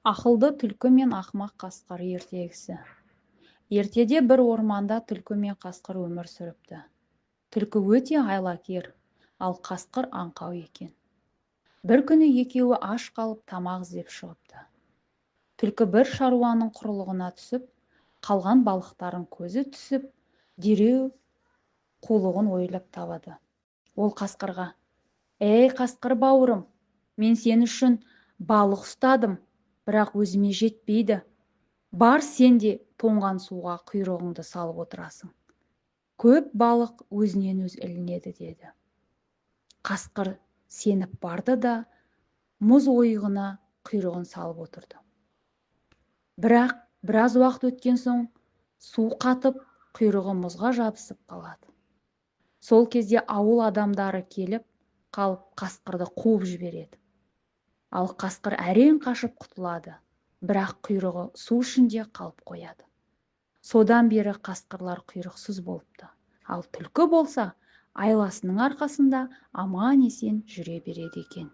Ақылды түлкі мен ақымақ қасқыр ертегісі. Ертеде бір орманда түлкі мен қасқыр өмір сүріпті. Түлкі өте айлакер, ал қасқыр аңқау екен. Бір күні екеуі аш қалып тамақ іздеп шығыпты. Түлкі бір шаруаның құрылығына түсіп, қалған балықтарын көзі түсіп, дереу қулығын ойлап табады. Ол қасқырға: «Ей, қасқыр бауырым, мен сен үшін балық ұстадым, бірақ өзіме жетпейді. Бар, сен де тоңған суға құйрығыңды салып отырасың. Көп балық өзінен өз ілінеді» деді. Қасқыр сеніп барды да мұз ойығына құйрығын салып отырды. Бірақ біраз уақыт өткен соң су қатып, құйрығы мұзға жабысып қалады. Сол кезде ауыл адамдары келіп қалып қасқырды қуып жібереді. Ал қасқыр әрең қашып құтылады, бірақ құйрығы су ішінде қалып қояды. Содан бері қасқырлар құйрықсыз болыпты. Ал түлкі болса айласының арқасында аман есен жүре береді екен.